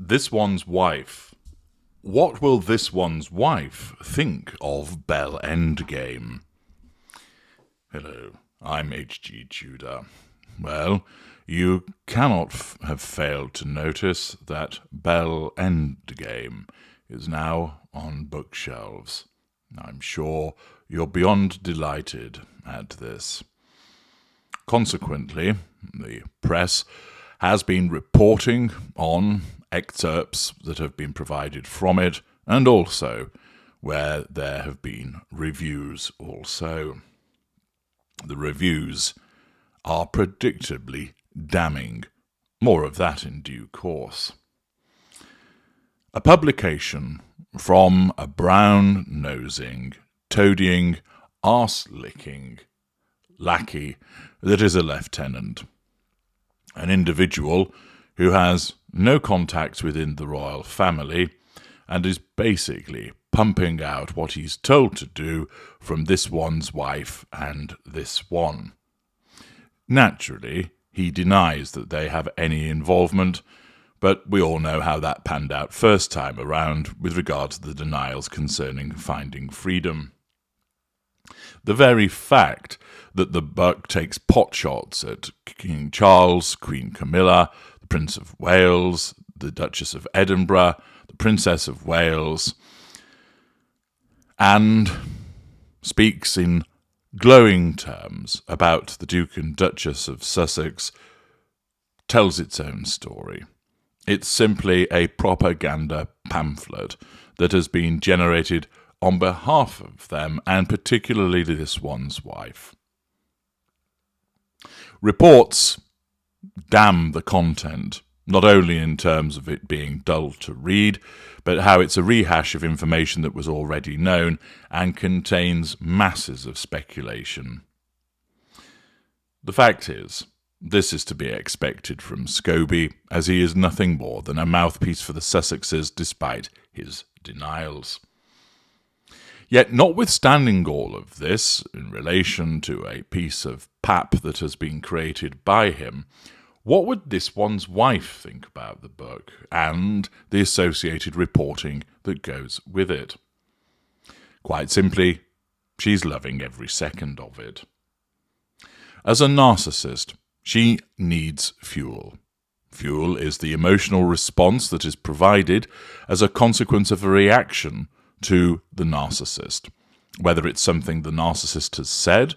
This One's Wife. What will this one's wife think of Bellendgame? Hello, I'm H.G. Tudor. Well, you cannot have failed to notice that Bellendgame is now on bookshelves. I'm sure you're beyond delighted at this. Consequently, the press has been reporting on excerpts that have been provided from it, and also where there have been reviews also. The reviews are predictably damning. More of that in due course. A publication from a brown-nosing, toadying, arse-licking lackey that is a lieutenant. An individual who has no contacts within the royal family and is basically pumping out what he's told to do from this one's wife and this one. Naturally, he denies that they have any involvement, but we all know how that panned out first time around with regard to the denials concerning finding freedom. The very fact that the buck takes potshots at King Charles, Queen Camilla, the Prince of Wales, the Duchess of Edinburgh, the Princess of Wales, and speaks in glowing terms about the Duke and Duchess of Sussex, tells its own story. It's simply a propaganda pamphlet that has been generated on behalf of them, and particularly this one's wife. Reports damn the content, not only in terms of it being dull to read, but how it's a rehash of information that was already known and contains masses of speculation. The fact is, this is to be expected from Scobie, as he is nothing more than a mouthpiece for the Sussexes despite his denials. Yet, notwithstanding all of this, in relation to a piece of pap that has been created by him, what would this one's wife think about the book and the associated reporting that goes with it? Quite simply, she's loving every second of it. As a narcissist, she needs fuel. Fuel is the emotional response that is provided as a consequence of a reaction to the narcissist, whether it's something the narcissist has said,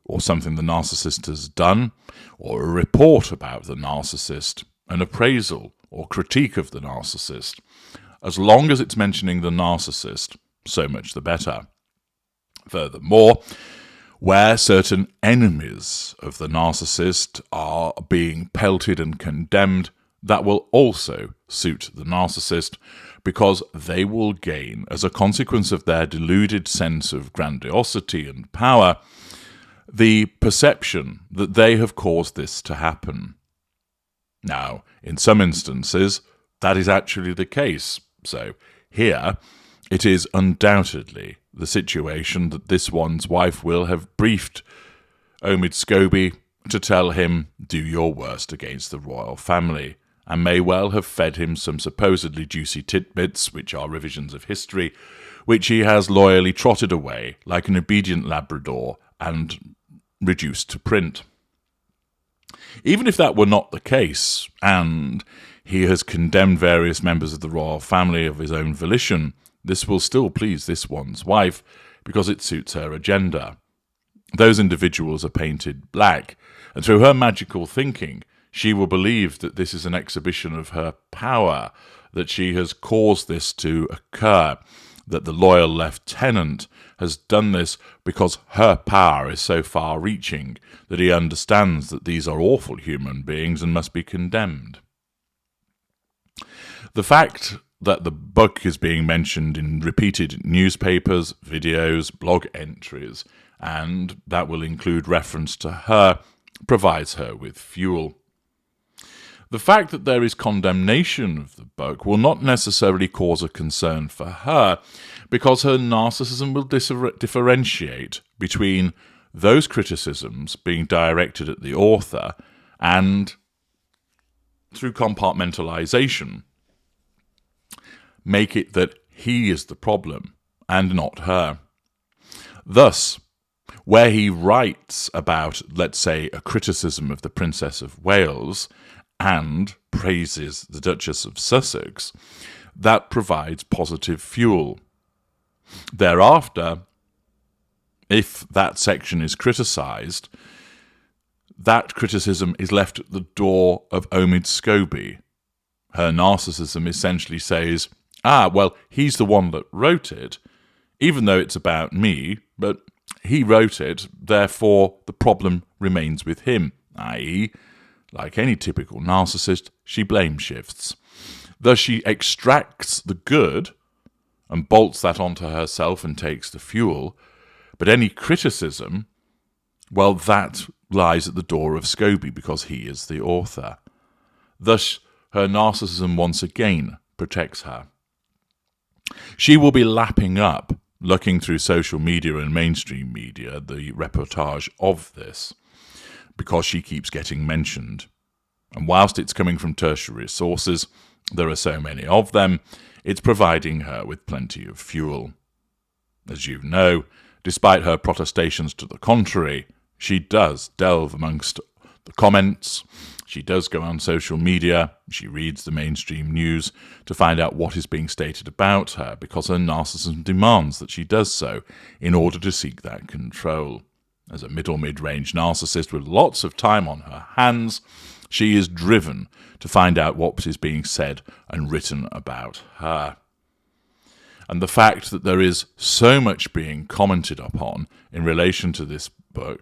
or something the narcissist has done, or a report about the narcissist, an appraisal or critique of the narcissist. As long as it's mentioning the narcissist, so much the better. Furthermore, where certain enemies of the narcissist are being pelted and condemned, that will also suit the narcissist, because they will gain, as a consequence of their deluded sense of grandiosity and power, the perception that they have caused this to happen. Now, in some instances, that is actually the case. So, here, it is undoubtedly the situation that this one's wife will have briefed Omid Scobie to tell him, do your worst against the royal family, and may well have fed him some supposedly juicy tidbits, which are revisions of history, which he has loyally trotted away like an obedient Labrador and reduced to print. Even if that were not the case, and he has condemned various members of the royal family of his own volition, this will still please this one's wife, because it suits her agenda. Those individuals are painted black, and through her magical thinking, she will believe that this is an exhibition of her power, that she has caused this to occur, that the loyal lieutenant has done this because her power is so far-reaching that he understands that these are awful human beings and must be condemned. The fact that the book is being mentioned in repeated newspapers, videos, blog entries, and that will include reference to her, provides her with fuel. The fact that there is condemnation of the book will not necessarily cause a concern for her, because her narcissism will differentiate between those criticisms being directed at the author and through compartmentalization. make it that he is the problem and not her. Thus, where he writes about, let's say, a criticism of the Princess of Wales and praises the Duchess of Sussex, that provides positive fuel. Thereafter, if that section is criticised, that criticism is left at the door of Omid Scobie. Her narcissism essentially says, well, he's the one that wrote it, even though it's about me, but he wrote it, therefore the problem remains with him, i.e., like any typical narcissist, she blame shifts. Thus she extracts the good and bolts that onto herself and takes the fuel, but any criticism, well, that lies at the door of Scobie because he is the author. Thus, her narcissism once again protects her. She will be lapping up, looking through social media and mainstream media, the reportage of this, because she keeps getting mentioned. And whilst it's coming from tertiary sources, there are so many of them, it's providing her with plenty of fuel. As you know, despite her protestations to the contrary, she does delve amongst the comments, she does go on social media, she reads the mainstream news to find out what is being stated about her, because her narcissism demands that she does so in order to seek that control. As a mid-range narcissist with lots of time on her hands, she is driven to find out what is being said and written about her. And the fact that there is so much being commented upon in relation to this book,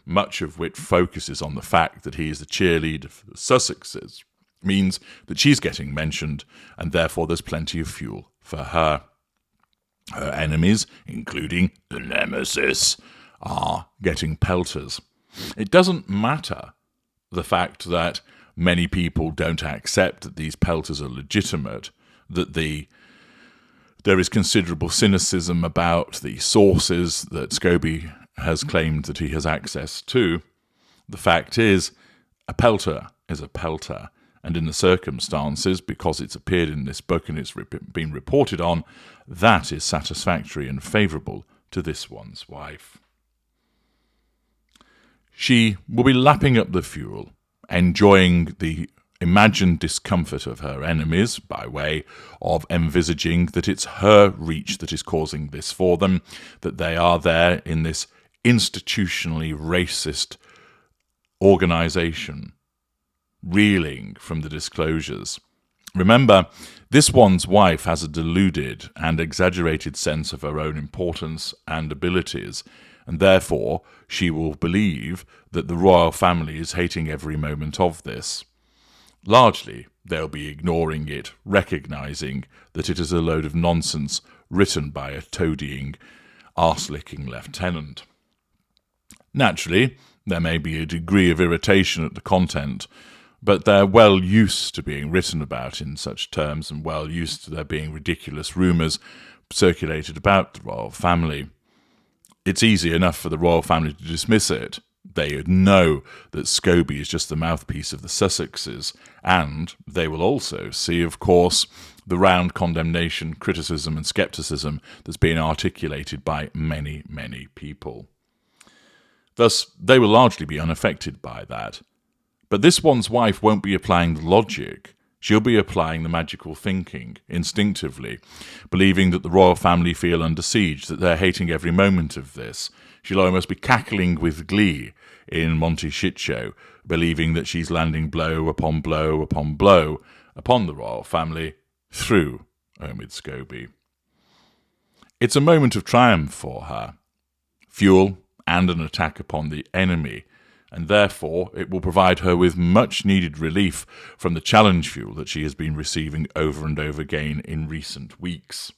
much of which focuses on the fact that he is the cheerleader for the Sussexes, means that she's getting mentioned, and therefore there's plenty of fuel for her. Her enemies, including the Nemesis, are getting pelters. It doesn't matter the fact that many people don't accept that these pelters are legitimate, that there is considerable cynicism about the sources that Scobie has claimed that he has access to. The fact is, a pelter is a pelter, and in the circumstances, because it's appeared in this book and it's been reported on, that is satisfactory and favourable to this one's wife. She will be lapping up the fuel, enjoying the imagined discomfort of her enemies by way of envisaging that it's her reach that is causing this for them, that they are there in this institutionally racist organisation, reeling from the disclosures. Remember, this one's wife has a deluded and exaggerated sense of her own importance and abilities, and therefore she will believe that the royal family is hating every moment of this. Largely, they'll be ignoring it, recognising that it is a load of nonsense written by a toadying, arse-licking lieutenant. Naturally, there may be a degree of irritation at the content, but they're well used to being written about in such terms and well used to there being ridiculous rumours circulated about the royal family. It's easy enough for the royal family to dismiss it. They know that Scobie is just the mouthpiece of the Sussexes, and they will also see, of course, the round condemnation, criticism and scepticism that's been articulated by many, many people. Thus, they will largely be unaffected by that. But this one's wife won't be applying the logic. She'll be applying the magical thinking, instinctively, believing that the royal family feel under siege, that they're hating every moment of this. She'll almost be cackling with glee in Monty Shitshow, believing that she's landing blow upon blow upon blow upon the royal family through Omid Scobie. It's a moment of triumph for her. Fuel and an attack upon the enemy, and therefore it will provide her with much-needed relief from the challenge fuel that she has been receiving over and over again in recent weeks.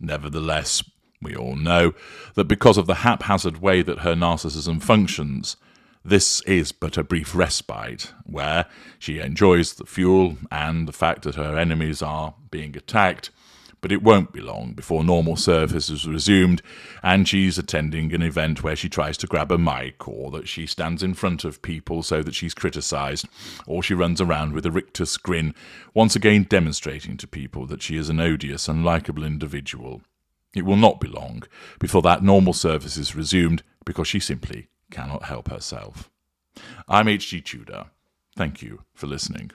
Nevertheless, we all know that because of the haphazard way that her narcissism functions, this is but a brief respite, where she enjoys the fuel and the fact that her enemies are being attacked, But it won't be long before normal service is resumed and she's attending an event where she tries to grab a mic, or that she stands in front of people so that she's criticised, or she runs around with a rictus grin, once again demonstrating to people that she is an odious, unlikable individual. It will not be long before that normal service is resumed because she simply cannot help herself. I'm H.G. Tudor. Thank you for listening.